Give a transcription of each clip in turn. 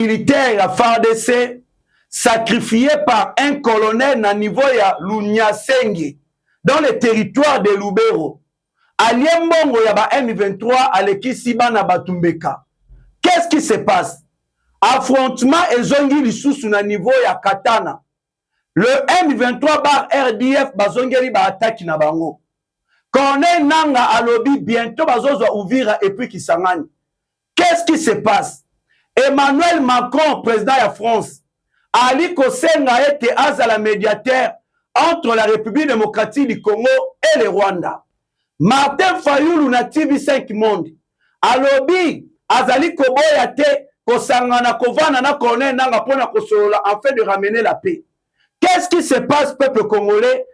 militaire ya FARDC sacrifié par un colonel na niveau ya Lunyasenge dans le territoire de Lubero. Aliembongo ya ba M23 alekisi bana Batumbeka. Qu'est-ce qui se passe? Affrontement ezongi lisusu na niveau ya Katana. Le M23 bar RDF bazongeli ba attaque na bango. Corneille Nanga alobi bientôt bazozwa Uvira et puis Kisangani. Qu'est-ce qui se passe? Emmanuel Macron, président de la France, Ali Kosenga était azala médiateur entre la République démocratique du Congo et le Rwanda. Martin Fayoulou na TV5 Monde. Alobi azali koboyate kosangana kovana na Corneille Nanga pona kosolola afin de ramener la paix. Qu'est-ce qui se passe, peuple congolais?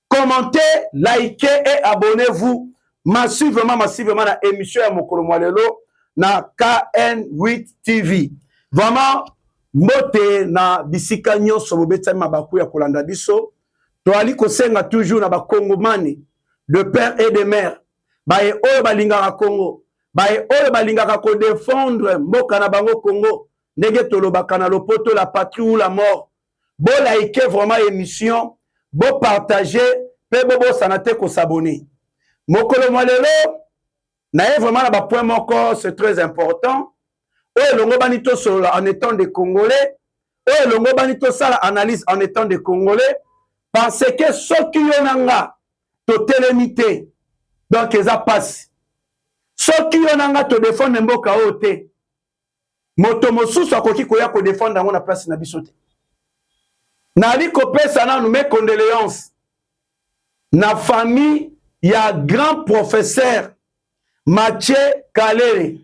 Commentez, likez et abonnez-vous massivement à l'émission ya Mokolo Mwalelo na KN8 TV. Vraiment, mbote na bisika nyonso bobeta mabaku ya kolanda biso. Toali kosenga toujours na bakongomani de père et de mère. Bae oyo balingaka Congo. Bae oyo balingaka ko défendre mboka na bango Congo. Ndenge tolobaka na lopoto la patrie ou la mort. Bo like vraiment émission, bo partager, pe bo sanate ko s'abonner. Mokolo Mwalelo na vraiment na ba point moko c'est très important. Oyo longo banito solo en étant des Congolais, oyo longo banito sala analyse en étant des Congolais parce que soki yonanga to télémité donc eza passe. Soki yonanga to défendre mboka ote. Moto mosusu akoki koya ko défendre ngo na place na bisote. Nali kopesa na nous mes condoléances na famille ya grand professeur Mathieu Kalele,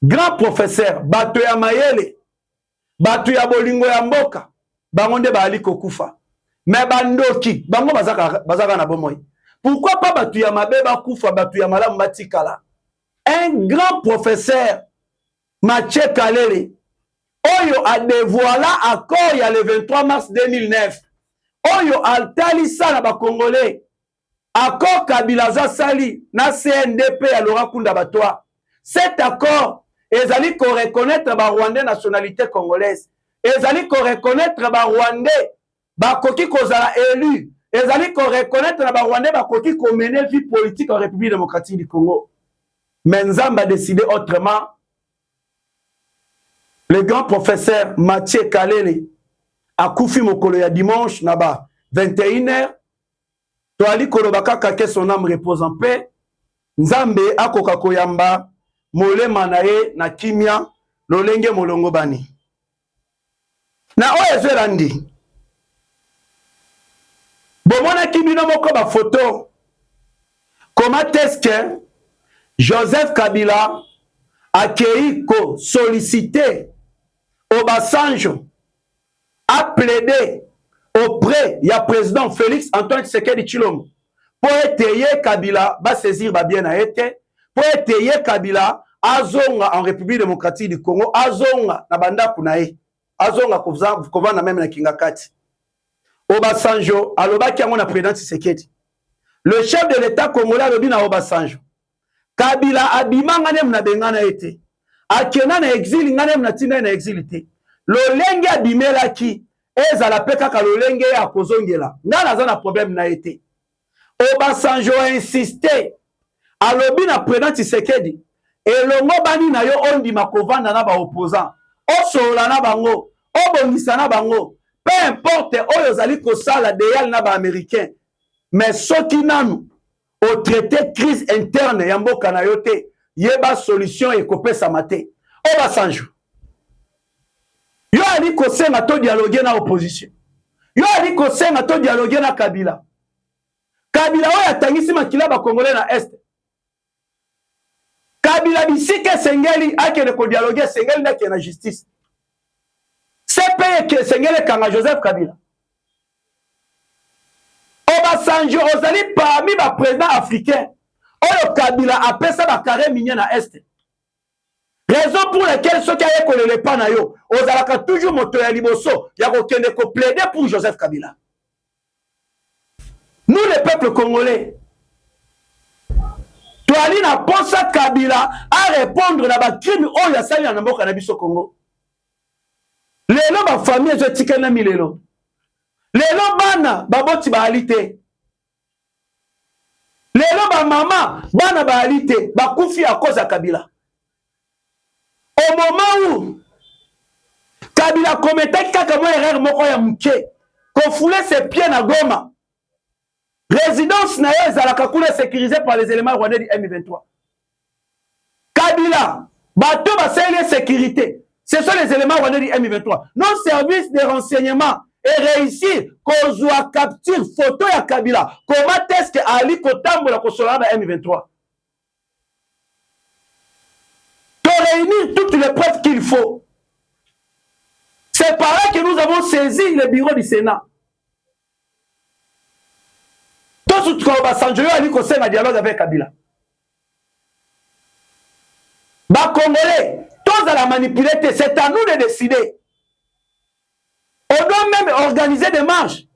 grand professeur bato ya mayele bato ya bolingo ya mboka bango nde bali kokufa mais bandoki bango bazaka na bomoi. Pourquoi pas bato ya mabe bakufa bato ya malamu batikala? Un grand professeur Mathieu Kalele Oyo a dévoilé accord il y a le 23 mars 2009. Oyo altalisa na ba Congolais. Accord Kabila Sali na CNDP à Laurent Kunda Batoa. Cet accord ezali ko reconnaître ba Rwandais nationalité congolaise. Ezali ko reconnaître ba Rwandais ba koki kozala élu. Ezali ko reconnaître ba Rwandais ba koki ko mener vie politique en République démocratique du Congo. Mais Nzamba a décidé autrement. Le grand professeur Mathieu Kalele a koufi mokolo ya dimanche naba 21h. Toali kolobaka kake son âme repose en paix. Nzambe akoka koyamba molema na ye na kimia lolenge molongo bani. Na oyo ezerandi. Bomona kibino moko ba photo. Comment est-ce que Joseph Kabila a ko sollicité Obasanjo a plaidé auprès du président Félix Antoine Tshisekedi Tshilombo pour étayer Kabila va saisir ba bien a été pour étayer Kabila azonga en République démocratique du Congo azonga na banda kunae azonga kovana même na kingakati. Obasanjo alobaki yango na président Tshisekedi. Le chef de l'État congolais alobi na Obasanjo Kabila abimanga nem na bengana été akena na exil ngane na tina na exilité lolenge abimela ki ezala peka ka lolenge ya kozongela ngana za na problème na été. Obasanjo a insisté alobi na président Tshisekedi elongo bani na yo ondi makovanda na ba opposant osola na bango obongisa na bango peu importe oyo zali ko sala deyal na ba américain mais soki nanu au traité crise interne ya mboka na yote yeba solution et kopesa mate. Obasanjo yo ali kosenga to dialoguer na opposition, yo ali kosenga to dialoguer na Kabila. Kabila oyo atangisi makila ba Congolais na est. Kabila bisike sengeli akele ko dialoguer sengeli na ke na justice. C'est payé que sengeli kanga Joseph Kabila. Obasanjo ozali parmi ba président africain. Oyo Kabila apesa ba carré minier na est. Raison pour laquelle ceux qui aient collé les panayo, ozalaka toujours moto ya liboso, ya kokende ko plaider pour Joseph Kabila. Nous les peuples congolais, toali na posa Kabila à répondre na ba crime oyo ya sali na mboka na biso Congo. lelo ba famille ezotikana milelo lelo bana baboti baali te lelo ba mama bana baali te bakufi à cause ya Kabila. Au moment où Kabila commettait kaka mo erreur moko ya muke ko foulait ses pieds na Goma, résidence na ye ezalaka kuna sécurisée par les éléments rwandais du M23. Kabila bato basali sécurité, ce sont les éléments rwandais du M23. Nos services de renseignement et réussir kozwa capture photo ya Kabila comment est-ce que ali kotambola kosola na M23 to réunir toutes les preuves qu'il faut. C'est par là que nous avons saisi le bureau du Sénat. Tout ce que ali kosenga un dialogue avec Kabila. Ba Congolais, tous à la manipuler, c'est à nous de décider. On doit même organiser des marches.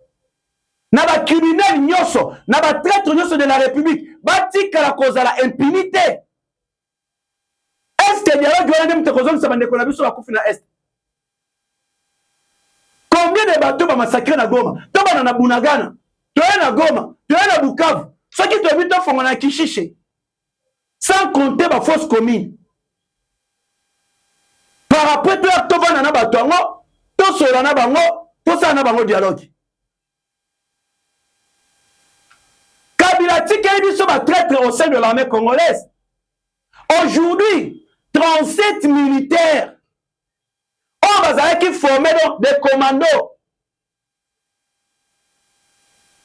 Na ba criminels nyoso, na ba traître nyoso de la République, batika la cause à la impunité. Est-ce que dialogue on aime te cause ça bande konabi sur la kufi na est? Combien de bateaux ba massacrer na Goma? To bana na Bunagana, to na Goma, to na Bukavu. Ceux qui te vite font na Kishiche. Sans compter ba fausse commune. Par après to ya to bana na bato ngo, to sola na bango, to sa na bango dialogue. Kabila tikeli biso ba traître au sein de l'armée congolaise. Aujourd'hui, 37 militaires on va qui formés des commandos.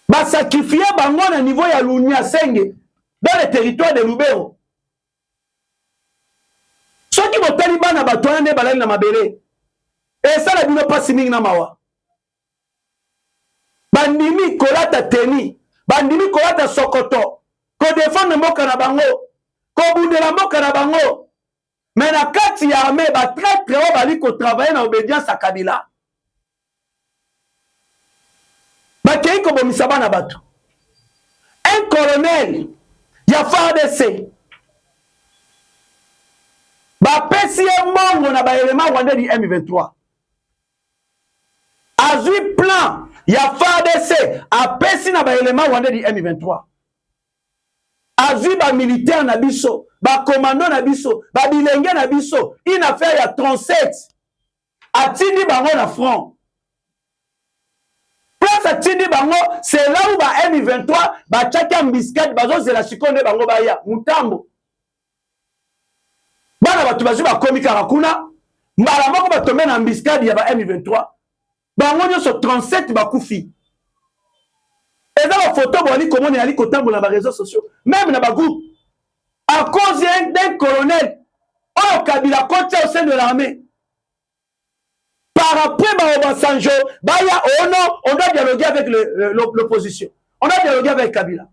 Ba sacrifier bango na niveau ya Lunya Senge dans le territoire de Lubero. Ceux qui vont taliban na batona ne balali na mabele. Et ça la bino pas siming na mawa. Bandimi kolata teni, bandimi kolata Sokoto, ko défendre mboka na bango, ko bundela mboka na bango. Mais na kati ya armée ba très très haut bali ko travailler na obédience à Kabila. Ba kei ko bomisa bana bato. Un colonel ya FARDC ba pesi mongo na ba élément rwandais du M23. Azui plan ya FARDC a pesi na ba élément rwandais du M23. Azui ba militaire na biso, ba commando na biso, ba bilenge na biso, une affaire ya 37. Atindi bango na front. Place atindi bango, c'est là où ba M23 ba tchaka mbiskat bazo zela sikonde bango ba ya mutambo. Bana batu bazu ba komika rakuna, mbala moko ba tombe na mbiskat ya ba M23. Bango nyoso 37 ba kufi. Et dans la photo, on dit comment on est allé dans les réseaux sociaux, même dans le groupe, à cause d'un colonel, on a Kabila côté au sein de l'armée. Par après, Obasanjo, on doit dialoguer avec l'opposition. On doit dialoguer avec Kabila.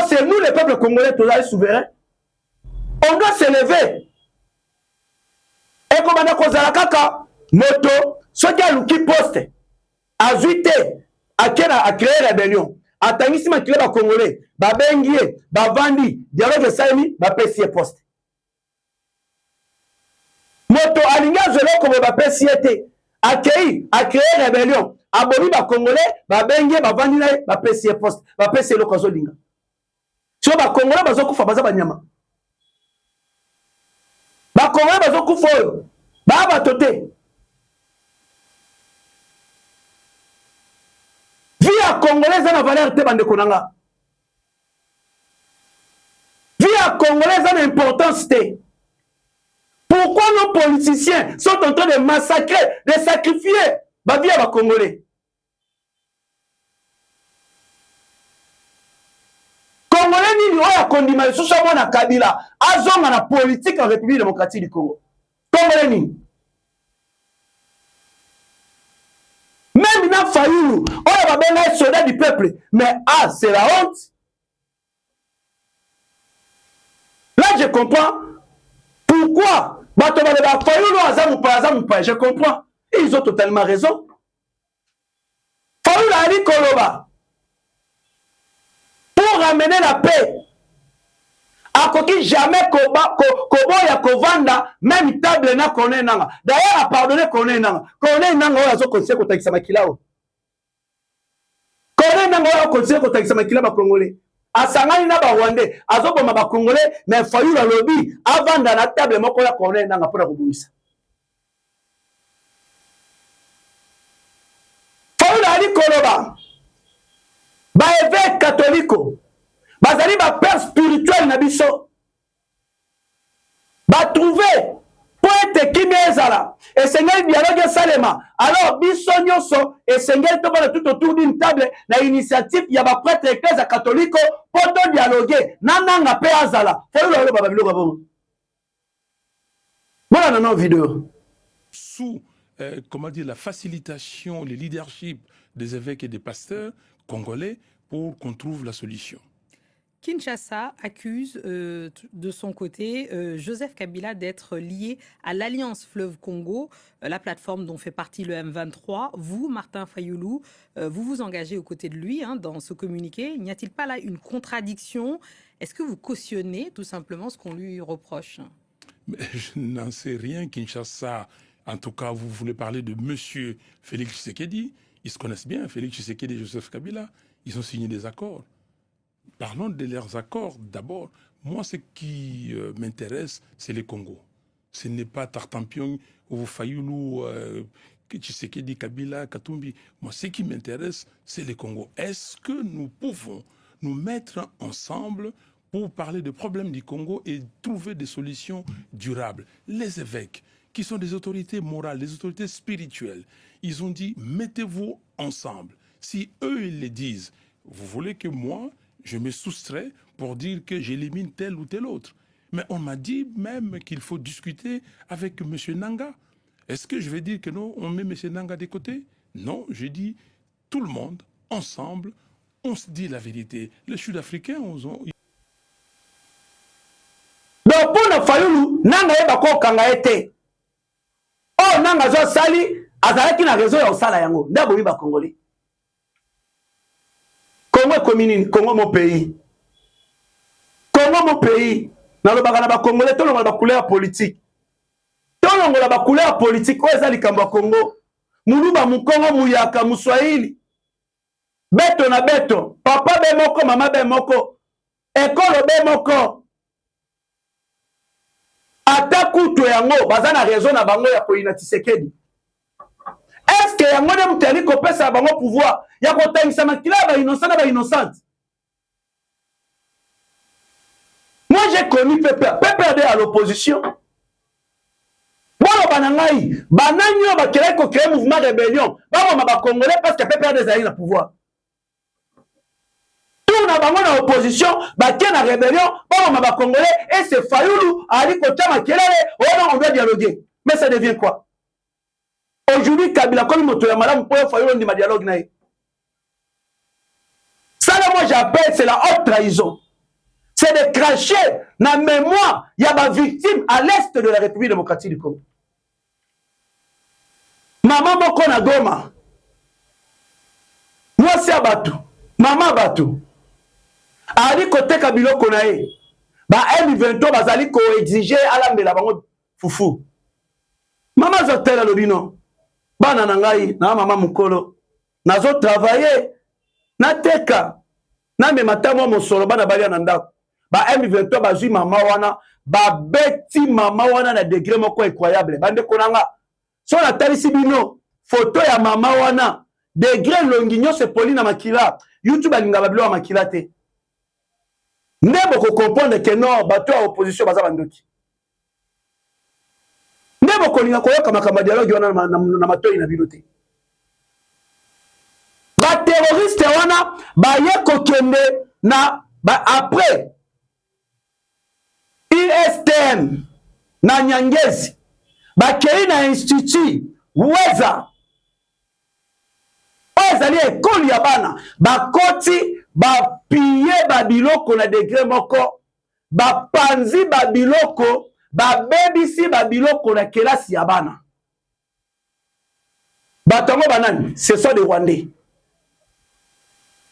C'est nous, les peuples congolais, tous les souverains. On doit s'élever. Et comme on a causé la caca, moto, ce qui a l'ouki poste, a zuité, a créé rébellion, a tangisi ma créé ba congolais, ba bengie, ba vandi, dialogue saimi, ba pesier poste. Moto alinga zolo comme ba pesier a créé rébellion, a bomi ba congolais, ba bengie, ba vandi na ba pesier poste, ba pesier lo kazo linga. So ba congolais bazo kufa baza ba nyama. Ba congolais bazo kufa oyo, ba batote. Vie congolaise a valeur te bande konanga. Vie congolaise a une importance te. Pourquoi nos politiciens sont en train de massacrer, de sacrifier la vie à Congolais? Congolais ni oya kondima sous sa mona Kabila, azonga na politique en République démocratique du Congo. Congolais ni. Même dans Fayoulou, on va bien être soldat du peuple. Mais c'est la honte. Là, je comprends pourquoi. Je comprends. Et ils ont totalement raison. Fayoulou Ali Koloba. Pour ramener la paix. À quoi jamais Kobo ya bobimisa même table na Corneille Nanga. D'ailleurs, pardonner Corneille Nanga. Corneille Nanga oyo azo conseiller kotakisa makila o. Corneille Nanga oyo conseiller kotakisa makila ba Congolais. Asangani na ba Rwandais, azo boma ba Congolais, mais Fayulu lobby avanda na table moko ya Corneille Nanga pour kobimisa. Fayulu ali koloba. Ba évêque catholique. Bazali ba père spirituel na biso. Ba trouver poète qui ezala et seigneur dialogue salema alors biso nyonso et seigneur to bana tout autour d'une table na initiative ya ba prêtre église catholique pour to dialoguer nananga pe azala faut le baba biloko bon voilà dans nos vidéos sous comment dire la facilitation le leadership des évêques et des pasteurs congolais pour qu'on trouve la solution. Kinshasa accuse de son côté Joseph Kabila d'être lié à l'Alliance Fleuve Congo, la plateforme dont fait partie le M23. Vous, Martin Fayulu, vous vous engagez aux côtés de lui dans ce communiqué. N'y a-t-il pas là une contradiction? Est-ce que vous cautionnez tout simplement ce qu'on lui reproche? Mais je n'en sais rien, Kinshasa. En tout cas, vous voulez parler de monsieur Félix Tshisekedi. Ils se connaissent bien, Félix Tshisekedi et Joseph Kabila. Ils ont signé des accords. Parlons de leurs accords d'abord. Moi, ce qui m'intéresse, c'est le Congo. Ce n'est pas Tartampion ou Fayulu, Tshisekedi, Kabila, Katumbi. Moi, ce qui m'intéresse, c'est le Congo. Est-ce que nous pouvons nous mettre ensemble pour parler des problèmes du Congo et trouver des solutions durables? Les évêques, qui sont des autorités morales, des autorités spirituelles, ils ont dit, mettez-vous ensemble. Si eux, ils le disent, vous voulez que moi, je me soustrais pour dire que j'élimine tel ou tel autre. Mais on m'a dit même qu'il faut discuter avec M. Nanga. Est-ce que je vais dire que non, on met M. Nanga de côté? Non, je dis tout le monde, ensemble, on se dit la vérité. Les Sud-Africains, on ont... Donc pour le Fayulu, Nanga eba ko kanga ete. Oh Nanga zo sali, azalaki na réseau ya osala yango. Ndabo yi ba Congolais. Congo commune, Congo mon pays. Congo mon pays. Na lo bakana ba Congolais to longa ba couleur politique. To longa ba couleur politique o ezali kamba Congo. Muluba mukongo muyaka muswahili. Beto na beto, papa be moko, mama be moko. Ekolo be moko. Ata kutu yango bazana raison na bango ya koina Tshisekedi. Est-ce que yango de mutali ko pesa bango pouvoir ya ko tangisa makila ba innocent na ba innocente? Moi j'ai connu PPRD à l'opposition. Bon banangai, bananyo ba créer ko créer mouvement de rébellion. Ba ba congolais parce que PPRD a le pouvoir. Tout na bango na opposition, ba ké na rébellion, ba congolais et c'est Fayulu ali ko tama kelele, on doit dialoguer. Mais ça devient quoi? Aujourd'hui, Kabila, comme moto ya madame pour Fayulu ndi ma dialogue na. Ça là moi j'appelle c'est la haute trahison. C'est de cracher la mémoire il y a ma victime à l'est de la République démocratique du Congo. Maman moko na Goma. Moi c'est Abatu. Maman Abatu. Ali côté Kabila konae. Ba M23 bazali ko exiger alambela bango fufu. Maman zotela lobino. Bana nangai na mama mukolo. Nazo travailler na teka. Na me matamo mosolo bana balia na ndako. Ba M23 bazui mama wana ba beti mama wana na degré moko incroyable. Bande konanga. So na talisi bino photo ya mama wana degré longinyo se poli na makila. YouTube alinga babilo makila te. Ndebo ko comprendre que non bato ya opposition baza bandoki. Ndebo ko linga koyoka makamba dialogue wana na matoi na bilote. Ba terroriste wana ba ye ko kende na ba après ISTM na Nyangezi ba kei na institut Weza ezali ekoli ya bana bakoti bapie babiloko na degré moko bapanzi babiloko babebisi babiloko na kelasi ya bana batongo banani ce sont des Rwandais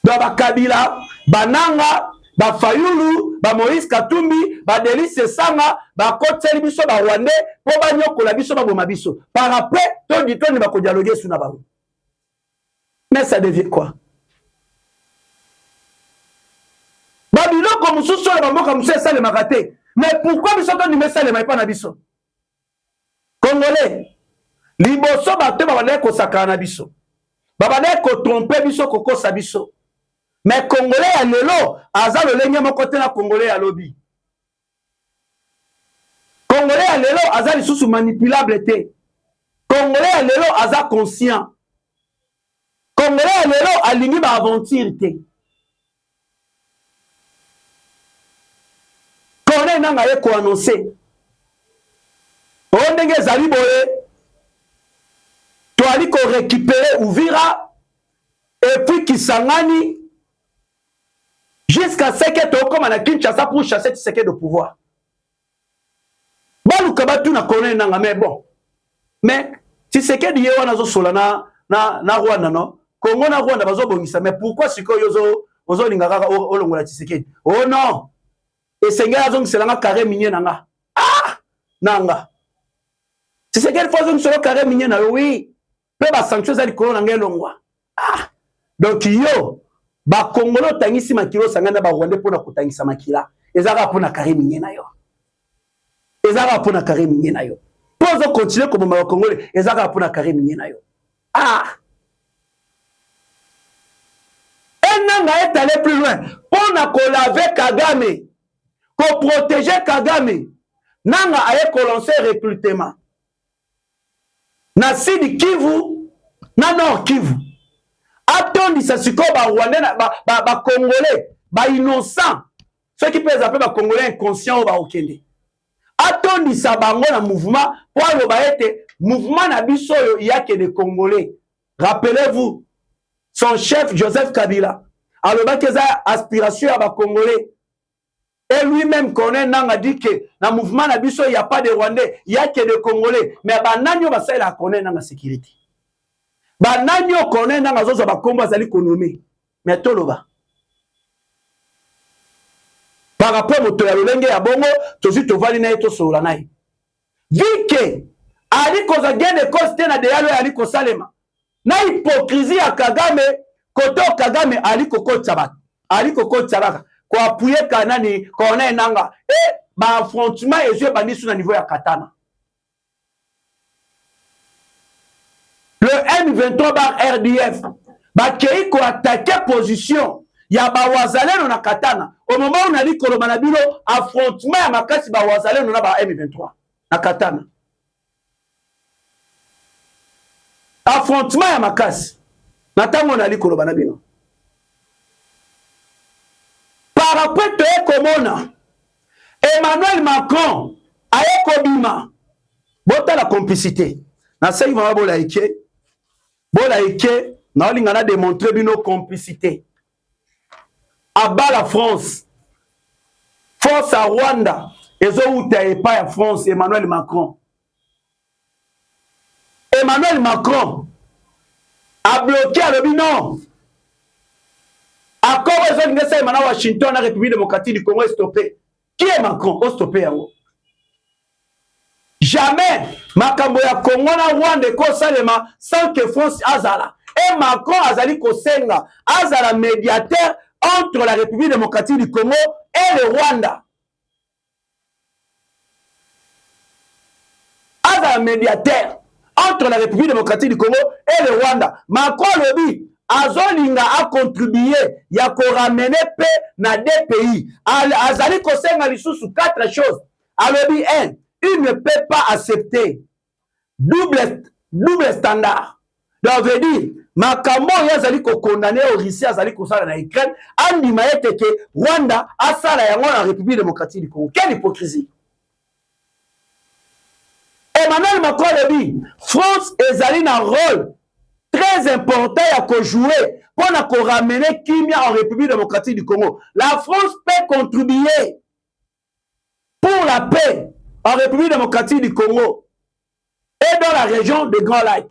donc bakabila bananga ba Fayulu, ba Moïse Katumbi, ba Delice Sanga, ba Kotseli biso ba Rwandais, po ba nyokola biso ba boma biso. Par après, to dit to ne ba ko dialoguer sur na ba. Mais ça devient quoi? Babylone comme sous sur le comme ça le maraté. Mais pourquoi biso to ni ça le mai pas na biso? Congolais, liboso ba te ba ba ko sakana biso. Ba ba ko tromper biso ko kosa biso. Mais Congolais à lelo, aza le lenge mo côté na Congolais à lobby. Congolais à lelo, aza li sous manipulable té. Congolais à lelo, aza conscient. Congolais à lelo, alingi ba aventure té. Congolais nanga ye ko annoncer. O ndenge zali boye. To ali ko récupérer Uvira et puis Kisangani. Jusqu'à ce que tu comme à la Kinshasa pour chasser Tshisekedi de pouvoir. Bon, tu na connais nanga mais bon. Mais Tshisekedi yewa nazo solana na Rwanda no. Congo na Rwanda bazo bongisa mais pourquoi siko yozo ozo lingaka olongola Tshisekedi? Oh non. Et senga azo ngiselanga carré minier nanga. Ah! Nanga. Tshisekedi faut ngiselo carré minier na oui. Pe ba sanctions ali ko nanga elongwa. Ah! Donc yo ba Congolo tangisi makilo sangana ba Rwanda pona kotangisa makila ezaka pona Karim Nyena yo ezaka pona Karim Nyena yo pozo continuer comme ba Congolais ezaka pona Karim Nyena yo ah enanga est allé plus loin pona ko laver Kagame ko protéger Kagame nanga aye ko lancer recrutement na Sud Kivu na Nord Kivu. Attendez, ça c'est quoi, Rwandais, Congolais, innocent. Ceux qui peuvent appeler les Congolais inconscients ou Okende. Attendez, ça un mouvement pour le mouvement Nabiso, il y a que des Congolais. Rappelez-vous, son chef Joseph Kabila, alors qu'il a aspiration à Congolais. Et lui-même connaît, a dit que dans le mouvement Nabiso, il n'y a pas de Rwandais, il y a que des Congolais. Mais Bananyo va la connaître dans la sécurité. Ba nanyo connaît na ngazo ba komba zali konomé mais toloba par rapport au toya lolenge ya bongo tozi tovali na eto sola nai vike ali koza gene koste na de yalo ali kosalema na hypocrisie ya Kagame koto Kagame ali kokotsa ba ali kokotsa ba ko appuyer kanani ko na nanga et ba affrontement et bandi sur na niveau ya katana. Le M23 bar RDF, qui a attaqué position, il y a Bawazaleno na Katana. Au moment où on a dit que le Manabilo affrontement à Makasi Bawazaleno na M23 na Katana. Affrontement à Makasi. Natamo on a dit que le Manabilo. Par rapport à Komona, Emmanuel Macron a Ekobima. Bota la complicité. Na sayi mama bola eke. Bola eke, na olingana démontrer bino complicité. Abat la France. Force à Rwanda. Ezo uta epa ya France, Emmanuel Macron. Emmanuel Macron a bloqué à l'obino. Accord ezo ngesa Emmanuel Washington, la République démocratique du Congo est stoppé. Qui est Macron? O stoppé yango. Jamais makambo ya Congo na Rwanda ko salema sans que France azala. Et Macron azali ko senga azala médiateur entre la République démocratique du Congo et le Rwanda. Azala médiateur entre la République démocratique du Congo et le Rwanda. Macron lobi azolinga a contribué ya ko ramener paix na deux pays. Azali ko senga lisusu quatre choses. Alobi 1. Il ne peut pas accepter double standard. Donc, veut dire, makambo yazali ko condamné au Russie azali ko sala na Ukraine, andi maete ke Rwanda asala yango na République démocratique du Congo. Quelle hypocrisie! Emmanuel Macron le dit, France ezali na rôle très important à ko jouer pour ramener Kimia en République démocratique du Congo. La France peut contribuer pour la paix en République démocratique du Congo et dans la région de Grand Lac.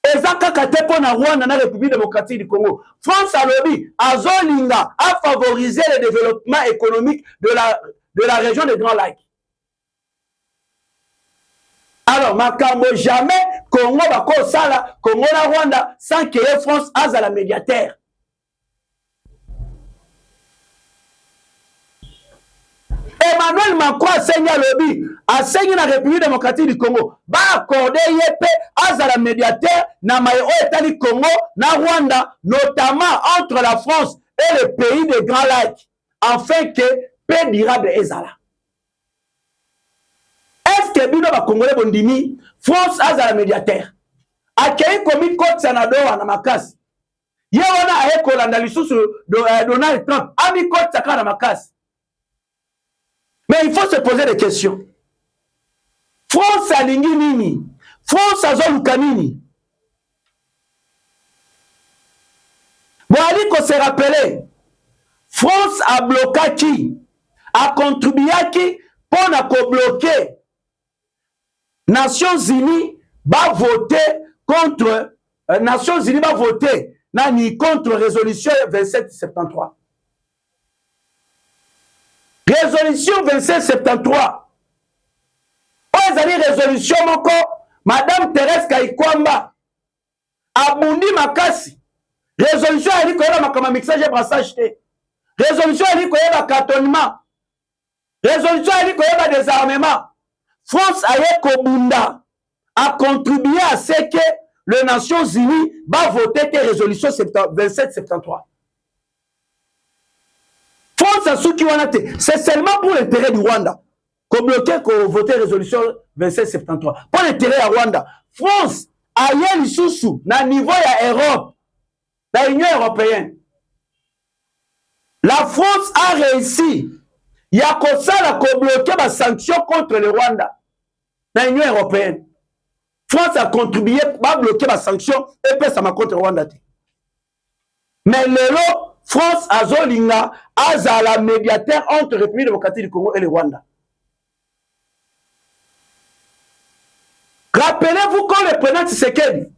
eza kaka te mpo na Rwanda na République démocratique du Congo. France alobi azolinga a favoriser le développement économique de la région des Grands Lacs. Alors makambo jamais Congo bako sala Congo na Rwanda sans que France azala médiateur. Emmanuel Macron asengi alobi asengi na République démocratique du Congo ba accorder yepe azala médiateur na maye o etali Congo na Rwanda, notamment entre la France et le pays des Grands Lacs, afin que paix durable ezala. Est-ce que bino ba Congolais bondimi France azala médiateur akei komi kote sanado na makasi ye wana aye kolanda lisusu Donald Trump ami kote saka na makasi. Mais il faut se poser des questions. France alingi nini? France azoluka nini? Bon, ali ko se rappeler, France a bloqué qui? A contribué qui pour na ko bloquer Nations Unies va voter contre Nations Unies va voter nani contre résolution 2773. Résolution 2773. Ozali résolution moko Madame Thérèse Kayikwamba abundi makasi. Résolution ali koyeba makama mixage et brassage te. Résolution ali koyeba cantonnement. Résolution ali koyeba désarmement. France aye kobunda a contribué à ce que les Nations Unies va voter tes résolutions 2773. France a sous qui c'est seulement pour l'intérêt du Rwanda qu'on bloquait qu'on votait résolution 2773. Pour l'intérêt à Rwanda. France a eu sous na niveau ya Europe, la Union européenne. La France a réussi. Il y a comme ça qu'on bloquait ma sanction contre le Rwanda. La Union européenne. France a contribué à bloquer ma sanction et puis ça m'a contre le Rwanda. Mais le France a zolinga aza la médiateur entre la République démocratique du Congo et le Rwanda. Rappelez-vous quand le président Tshisekedi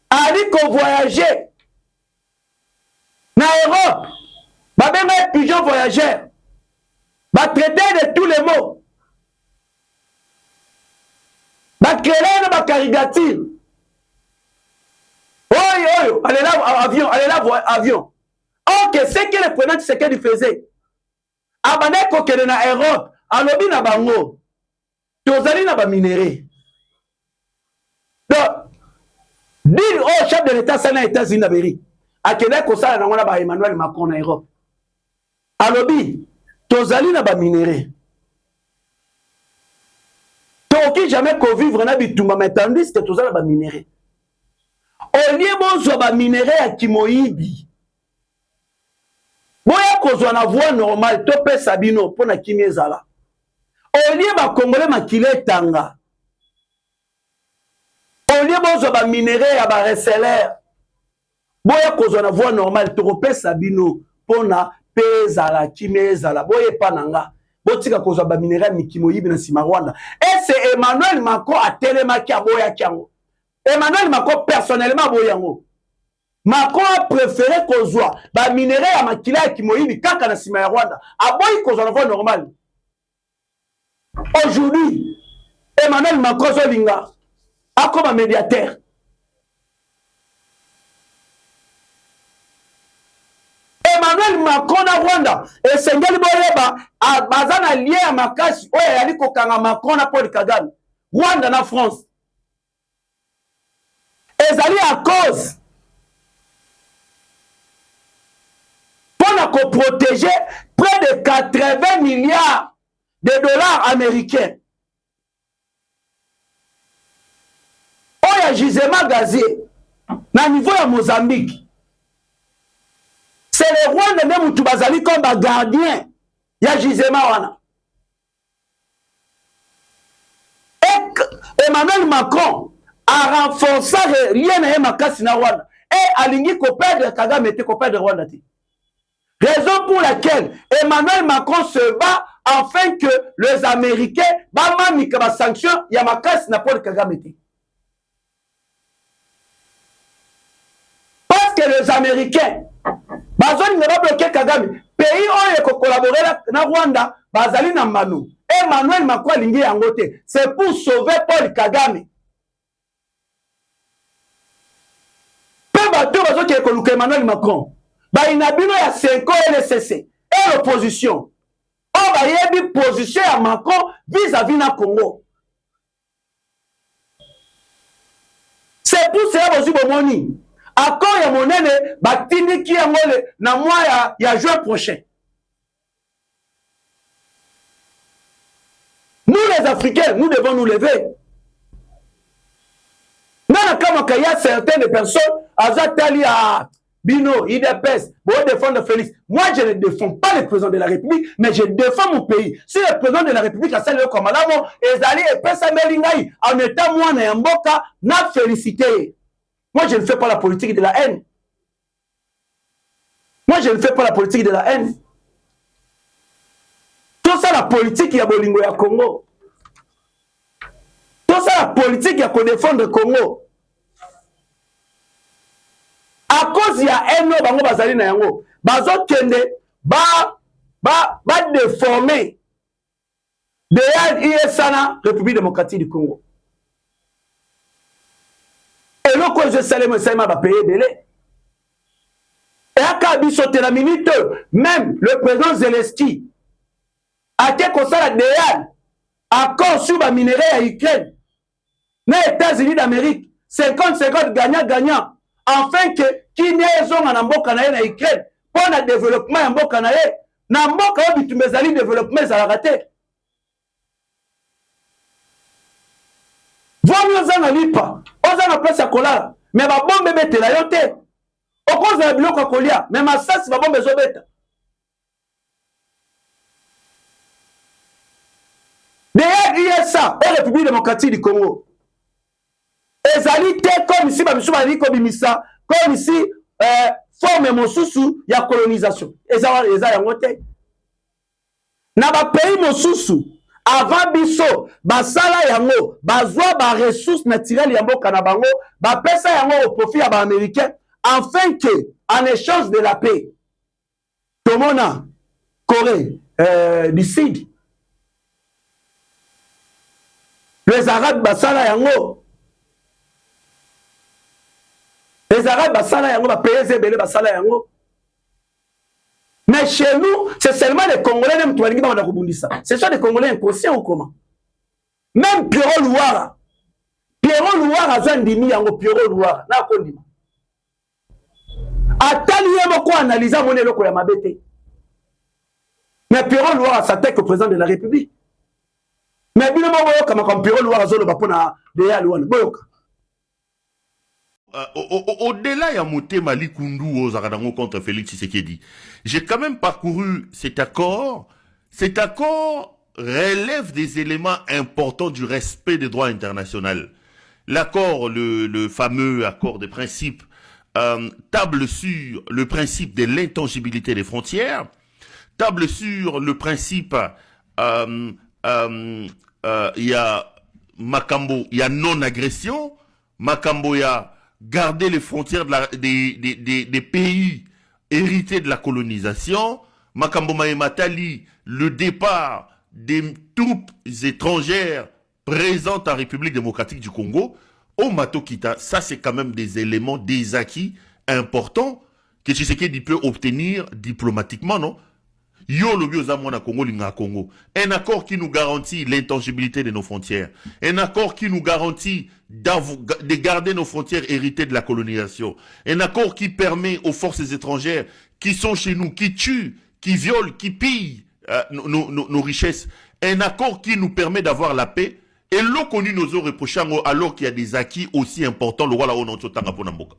a dit qu'on voyageait dans l'Europe, même un pigeon voyageur, va traiter de tous les mots, va créer une caricature. Oh, allez là, avion. Ok, c'est que le président Tshisekedi faisait. Abandé kokele na Europe, alobi na bango, tozali na ba minéraux. Donc, dit au chef de l'État sana États-Unis d'Amérique, akende ko sala nango na ba Emmanuel Macron na Europe. Alobi, tozali na ba minéraux. Toki jamais ko vivre na bitumba mais tandis que tozali na ba minéraux. Au lieu bonzo ba minéraux ya kimoyibi. Boya kozwa na voie normale to pesa bino pona kimi ezala. Olie ba Congolais makile tanga. Olie bozo ba minéraux ya ba reseller. Boya kozwa na voie normale to pesa bino pona pezala kimi ezala. Boye pananga. Botika kozwa ba minéraux mikimo yibi na sima Rwanda. Et c'est Emmanuel Macron a telemaki aboya kiango. Emmanuel Macron personnellement aboyango. Macron a préféré qu'on soit ba minéraux à makila qui moyibi kaka na sima ya Rwanda. Aboyi qu'on soit na voie normale. Aujourd'hui, Emmanuel Macron zolinga a comme un médiateur. Emmanuel Macron na Rwanda et Sengeli Boyeba a bazana lié à makasi oya yali kokanga Macron na Paul Kagame. Rwanda na France. Ezali à cause pour protéger près de 80 milliards de dollars américains. Oya gisement gazier na niveau ya Mozambique. C'est le Rwanda même tout bazali comme un gardien ya gisement wana. Et Emmanuel Macron a renforcé rien à makasi na Rwanda et alingi ko perdre Kagame était ko perdre Rwanda. Raison pour laquelle Emmanuel Macron se bat afin que les Américains bamamika ba sanction ya makasi na Paul Kagame. que les Américains, bazali ne va bloquer Kagame. Pays où il collaborer na Rwanda, bazali na Manu. Emmanuel Macron lingi yangote. C'est pour sauver Paul Kagame. Peu bateau bazo qui est Emmanuel Macron. Ba inabino ya 5 ans LCC et l'opposition. On va y avoir position à Macron vis-à-vis na Congo. C'est pour cela que bomoni. Accord ya monene batini ki ngole na mois ya juin prochain. Nous les Africains, nous devons nous lever. Nana kama kaya certaines personnes azatali à Bino, IDPS, pour défendre Félix. Moi, je ne défends pas le président de la République, mais je défends mon pays. Si le président de la République a salué comme Malamo, Ezali et Pesa Melingaï, en étant moi, Nayamboka, n'a félicité. Moi, je ne fais pas la politique de la haine. Moi, je ne fais pas la politique de la haine. Tout ça, la politique, il y a Bolingo et Congo. Tout ça, la politique, il y a qu'on défendre le Congo. À cause il y a un bango bazali na yango bazo kende ba déformer de ISANA République démocratique du Congo. Et le quoi je salé me ça va payer belé. Et à Kabiso la minute même le président Zelensky a été comme ça la DEAL accord sur la minerai à Ukraine. Les États-Unis d'Amérique 50-50 gagnant afin que qui n'est pas en mboka na ye na Ukraine pour le développement en mboka na ye na mboka obi tumezali développement ça la raté vomi ozana lipa ozana place ya kolala mais ba bombe betela yo te okoza ya biloko kolia mais masasi ba bombe ezobeta derrière ça au République démocratique du Congo ezali te comme ici ba biso bali ko bimisa comme ici forme mosusu ya colonisation eza yango te na ba pays mosusu avant biso basala yango bazwa ba ressources naturelles ya mboka na bango ba pesa yango au profit ya ba américain afin que en échange de la paix tomona Corée du Sud les Arabes basala yango. Les Arabes basala yango ba payer zebele basala yango. Mais chez nous, c'est seulement les Congolais même toi ngi ba na kubundisa. Ce sont des Congolais inconscients ou comment? Même Pierrot Louara zandimi yango Pierrot Louara na kondima. Atali yemo ko analyser mon eloko ya mabete. Mais Pierrot Louara s'attaque au président de la République. Mais bino mo boyoka comme Pierrot Louara zolo ba pona de ya Louana boyoka. Au-delà ya motema likundu ozarango contre Félix Tshisekedi, j'ai quand même parcouru cet accord. Cet accord relève des éléments importants du respect des droits internationaux. L'accord, le fameux accord de principe, table sur le principe de l'intangibilité des frontières, table sur le principe, il y a Makambo, il y a non-agression, Makambo, il y a garder les frontières des pays hérités de la colonisation, Makambo Maïmatali, le départ des troupes étrangères présentes en République démocratique du Congo, au Matokita, ça c'est quand même des éléments, des acquis importants que Tshisekedi peut obtenir diplomatiquement, non? Congo. Un accord qui nous garantit l'intangibilité de nos frontières. Un accord qui nous garantit de garder nos frontières héritées de la colonisation. Un accord qui permet aux forces étrangères qui sont chez nous, qui tuent, qui violent, qui pillent nos richesses. Un accord qui nous permet d'avoir la paix. Et l'eau connu nous a reproché alors qu'il y a des acquis aussi importants. Le voilà au nom de Tanga Ponamboka.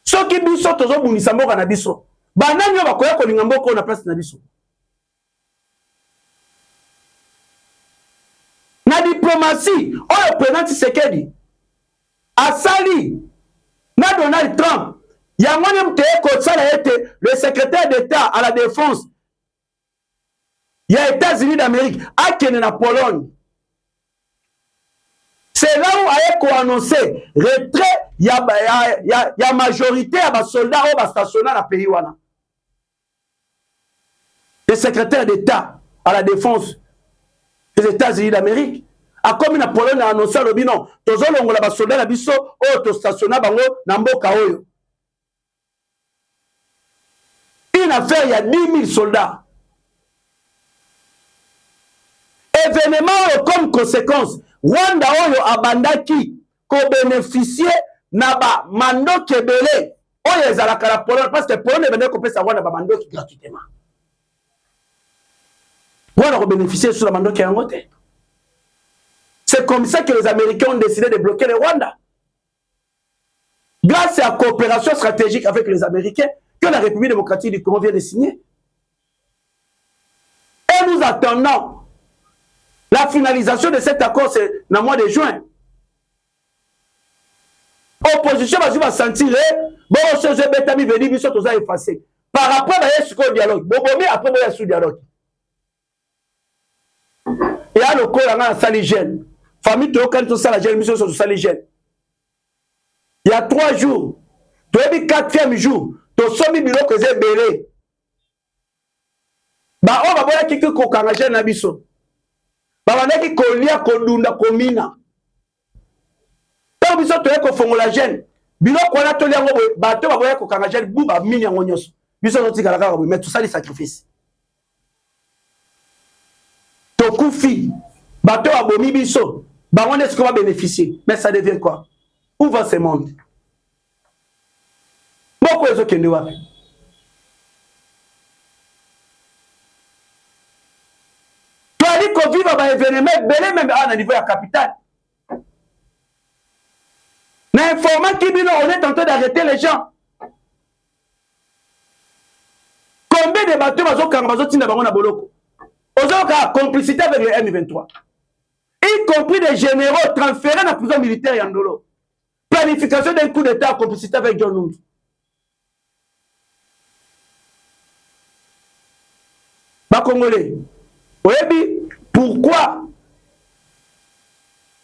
Ce qui nous sort aux hommes, nous banani yo bakoya kolinga mboko na place na biso na diplomatie oyo président Tshisekedi asali na Donald Trump yango ne mteye kosala ete le secrétaire d'État à la défense ya États-Unis d'Amérique akene na Pologne. C'est là où a annoncer retrait ya majorité ya basoldat oyo bastationna na pays wana. Le secrétaire d'État à la défense des États-Unis d'Amérique a comme na Pologne a annoncé alobi non tozolongola basoldat na biso oyo tostationna bango na mboka oyo. Une affaire, il y a 10 000 soldats. Événement comme conséquence, Rwanda oyo abandaki ko bénéficier na ba mando kebele oyo ezalaka la Pologne parce que Pologne ebende ko pesa Rwanda ba mando gratuitement. Rwanda ko bénéficier sur la mando yango te. C'est comme ça que les Américains ont décidé de bloquer le Rwanda. Grâce à la coopération stratégique avec les Américains que la République démocratique du Congo vient de signer. Et nous attendons la finalisation de cet accord, c'est dans le mois de juin. Opposition va se sentir, bon, ce Betami veut dire, nous sommes effacés. Par rapport à ce dialogue, bon, après, il y a ce dialogue. Et à le corps, il y a un saligène. Famille, tu as quand tu as la gêne, mission sur le saligène. Il y a 3 jours, tu as dit 4e jour, tu as somme bilo que j'ai belé. Bah, on va voir qui est kokangagène na biso. Bah, on a qui kolia, kodunda, komina. Tant biso, tu as kofongola gêne. Bilo kwana to liango, bah, tu vas voir kokangagène, bouba, mini en onyos. Biso, on t'y galaka, mais tout ça, les sacrifices. Tokoufi, bah, tu vas bomi biso. Bah, on est-ce qu'on va bénéficier? Mais ça devient quoi? Où va ce monde? Pourquoi est-ce que nous avons? Tu as dit qu'on vit dans un événement, belé même à niveau de la capitale. L'informant qui dit on est en train d'arrêter les gens. Combien de bateaux bazo kambazo tina bango na boloko? Ozoka complicité avec le M23. Y compris des généraux transférés dans la prison militaire Yandolo. Planification d'un coup d'État en complicité avec John Numbi. Bas Congolais, oui, pourquoi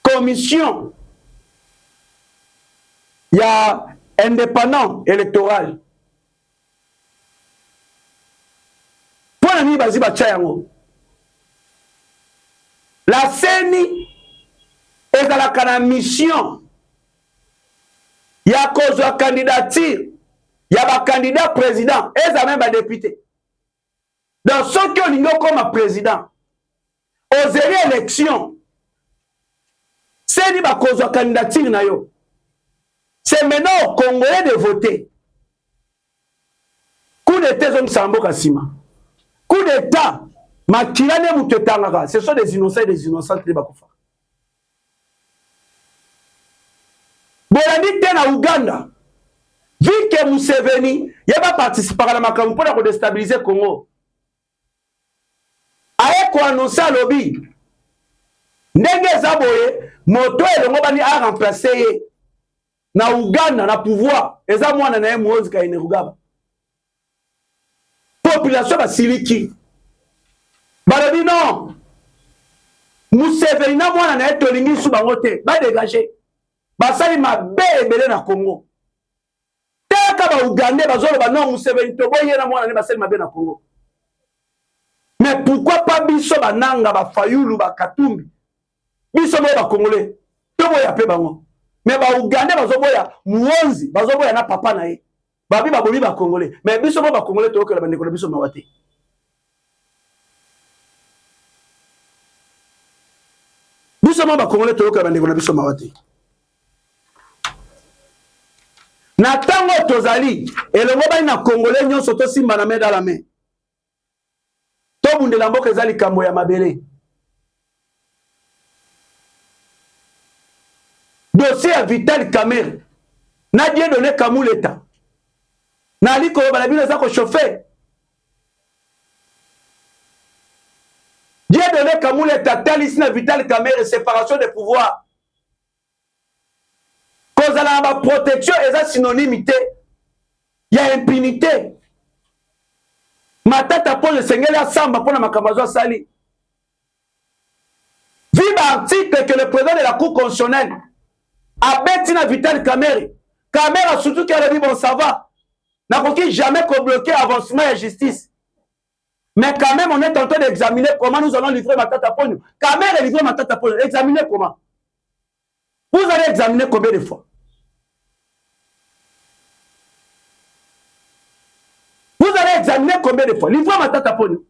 commission il y a indépendant électoral pour la nuit basi bachayango la CENI est dans la mission. Il y a cause de candidature. Il y a un candidat président. Et ça même un député. Dans ceux qui ont comme président, aux élections, c'est dit cause de candidature. C'est maintenant aux Congolais de voter. Coup d'état, coup d'état. Ce sont des innocents et des innocentes qui sont Bolandi tena Uganda. Vu que Museveni n'a pas participé à la makambo pour déstabiliser le Congo. Aye ko annoncer lobby. Ndenge zaboye moto elongo bani a remplacer na Uganda na pouvoir. Eza mwana na Moïse Kainerugaba. Population ba siliki. Balobi non. Museveni na mwana na etolingi su bango te. Ba dégager. Basali mabe ebele na Congo. Teka ba Ugandais bazolo ba non Museveni to boye na mwana ne basali mabe na Congo. Mais pourquoi pas biso bananga ba Fayulu ba Katumbi? Biso ba Congolais. To boya pe bango. Mais ba Ugandais bazoboya muonzi, bazoboya na papa na ye. Ba bi ba boli ba Congolais. Mais biso ba Congolais to okela ba ndeko biso mawate. Biso ba Congolais to okela ba ndeko biso mawate. Na tango tozali elongo ba na Congolais nyonso to simba na main dans la main. To bundela mboka ezali kambo ya mabele. Dossier à Vital Kamerhe. Na Dieu donné Kamuleta. Na liko ba bino za ko chauffer. Dieu donné Kamuleta talis na Vital Kamerhe séparation des pouvoirs. Cause à la protection est synonymité. Il y a impunité. Ma tête à pose le Seigneur à Samba pour la Makamazo Sali. Vive l'article que le président de la Cour constitutionnelle a bêti na Vital Kamerhe. Caméra surtout qui a dit bon ça va. N'a jamais bloquer avancement et justice. Mais quand même, on est en train d'examiner comment nous allons livrer Matata Ponyo. Caméra livrer Matata Ponyo. Examiner comment? Vous allez examiner combien de fois? Vous allez examiner combien de fois? Livrer Matata Ponyo.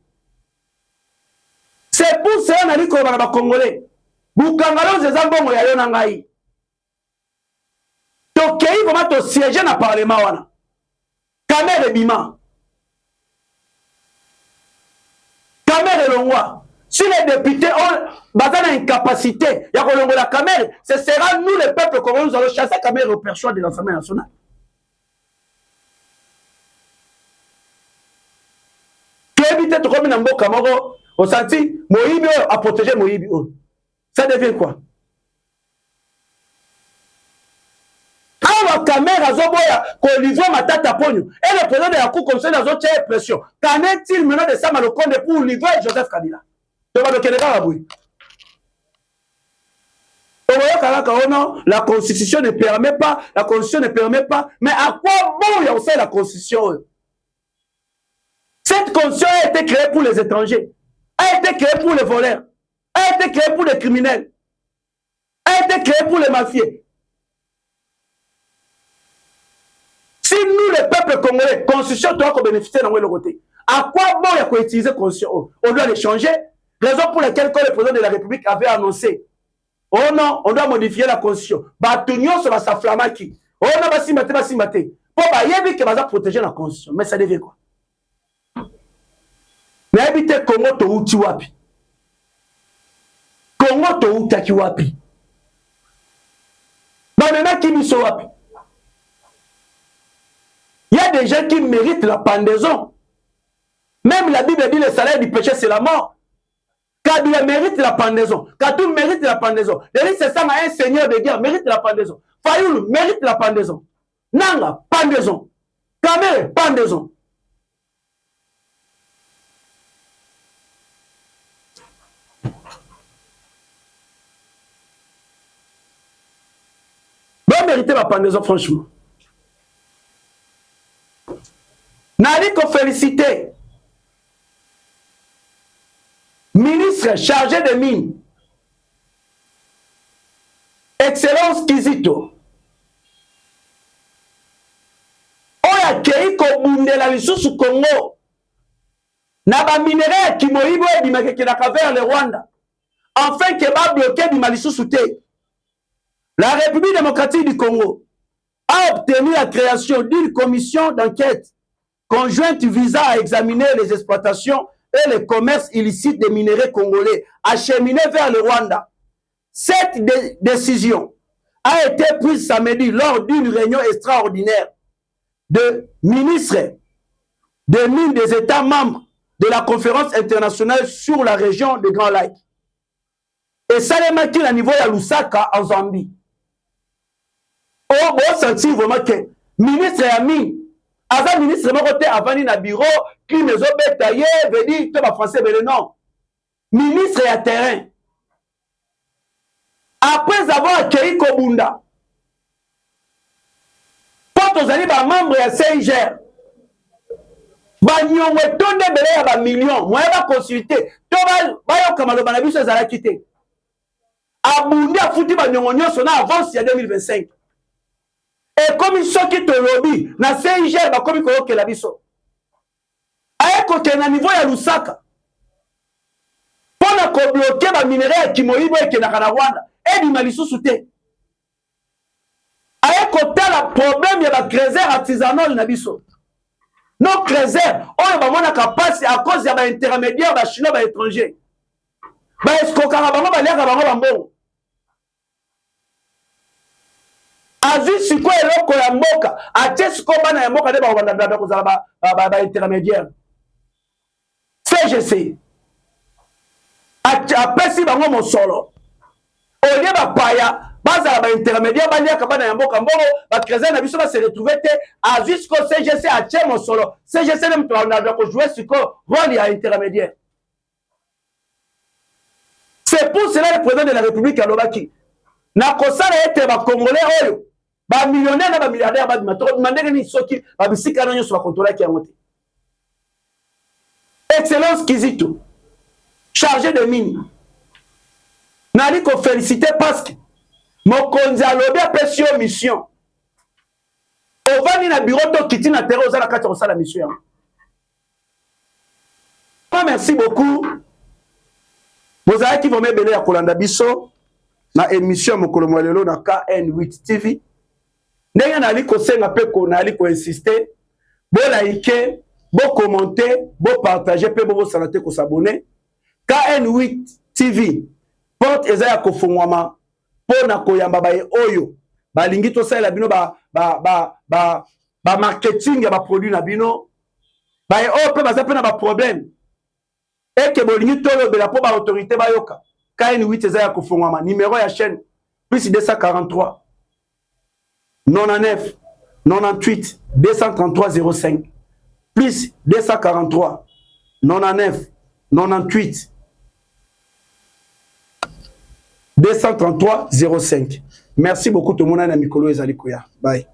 C'est pour ça qu'on a dit qu'on va Congolais. Bukangalo zezambongo ya yona ngai. Tokei comment to siéger na parlement wana. Caméra bima. Caméra longwa. Si les députés ont une incapacité, il y a la caméra, ce sera nous les peuples comment nous allons chasser la caméra au perchoir de l'Assemblée nationale. Tu évites de remettre un mot Camaro au senti, Moïbi a protégé Moïbi. Ça devient quoi? La caméra qu'on livre Matata Ponyo et le président de la Cour conseil dans une pression. Qu'en est-il maintenant de ça Malokonde pour livrer Joseph Kabila? La Constitution ne permet pas, la Constitution ne permet pas, mais à quoi bon il y a aussi la Constitution? Cette Constitution a été créée pour les étrangers, a été créée pour les voleurs, a été créée pour les criminels, a été créée pour les mafieux. Si nous, les peuples congolais, Constitution doit bénéficier dans le côté, à quoi bon il y a utiliser la Constitution? On doit les changer. Raison pour laquelle quand le président de la République avait annoncé, oh non, on doit modifier la Constitution. Batunion sur sa flamaki. Oh non, basimate. Pour y que va protéger la Constitution. Mais ça devient quoi? Mais habiter Congo to uti wapi. Congo to utaki wapi. Banana qui miso wapi. Il y a des gens qui méritent la pendaison. Même la Bible dit le salaire du péché, c'est la mort. Kabila mérite la pendaison. Katou mérite la pendaison. Denis Sessama, un seigneur de guerre, mérite la pendaison. Fayoulou mérite la pendaison. Nanga, pendaison. Kamere, pendaison. Bon, mériter la pendaison, franchement. Nali qu'on féliciter. Ministre chargé de mines, Excellence Kizito, oya kei ko bundela lisusu Congo, na ba minéraux qui moyibo et bimakeke na vers le Rwanda, afin que ba bloquer bima lisusu te. La République démocratique du Congo a obtenu la création d'une commission d'enquête conjointe visant à examiner les exploitations et le commerce illicite des minéraux congolais acheminés vers le Rwanda. Cette décision a été prise samedi lors d'une réunion extraordinaire de ministres des mines des États membres de la conférence internationale sur la région de Grand Lac. Et ça les marqué à niveau de Lusaka en Zambie. Oh, bon, sentir vraiment que ministre et amis, avant ministre Mokote avani na bureau, qui me zobe taillé, veut dire que ma français mais non. Ministre et à terrain. Après avoir accueilli Kobunda, quand on a dit ba membre ya CIGR, ba nyongwe tonde bele ya ba millions, moi ba consulter, to ba yo kamalo ba na biso ezala kité. Abundi a foutu ba nyongo nyonso na avance ya 2025. Et comme ceux qui te lobby, na CIGR ba komi ko la biso. Aye ko ke na niveau ya Lusaka. Pona ko bloquer ba minerai ki moyibo e ke na Rwanda. Et du malisusu te. Aye ko tala problème ya ba creuser artisanal na biso. Non creuser, oyo ba mona kapasi à cause ya ba intermédiaire ba chinois ba étranger. Ba escroquera bango ba liaka bango bambongo. Azu siko eloko ya mboka, atie siko bana ya mboka de ba wanda kozala ba intermédiaire. CGC. Apesi bango mosolo. Olie ba paya, bazala ba intermédiaire ba liaka bana ya mboka mbongo, ba creuser na biso ba se retrouver te, azu siko CGC atie mosolo. CGC nem to wanda ko jouer siko rôle ya intermédiaire. C'est pour cela le président de la République alobaki. Na kosala ete ba Congolais oyo ba millionnaire na ba milliardaire ba dimato mandenge ni soki ba bisika na nyoso ba contrôler ki yango te. Excellence Kizito, chargé de mine. Nali ko féliciter parce que mokonzi alobi apesi yo mission. Ovani na bureau to kiti na terre ozala kati osala mission. Merci beaucoup. Vous avez qui vont me belé à Kolanda Bisso na émission mokolo mwalelo na KN8 TV. Ndenge nali ko senga pe ko nali ko insister. Bo like, bo commenter, bo partager pe bo salate ko s'abonner. KN8 TV. Porte ezaya ko fongwama pona ko yamba bae oyo. Ba lingi to sala bino ba marketing ya ba produit na bino. Bae o pe baza pe na ba problème. Et que bolingi tolo bela po ba autorité ba yoka. KN8 ezaya ko fongwama numéro ya chaîne plus 243 99 98 233 05 plus 243 99 98 233 05. Merci beaucoup tout le monde na mikolo ezali koya. Bye.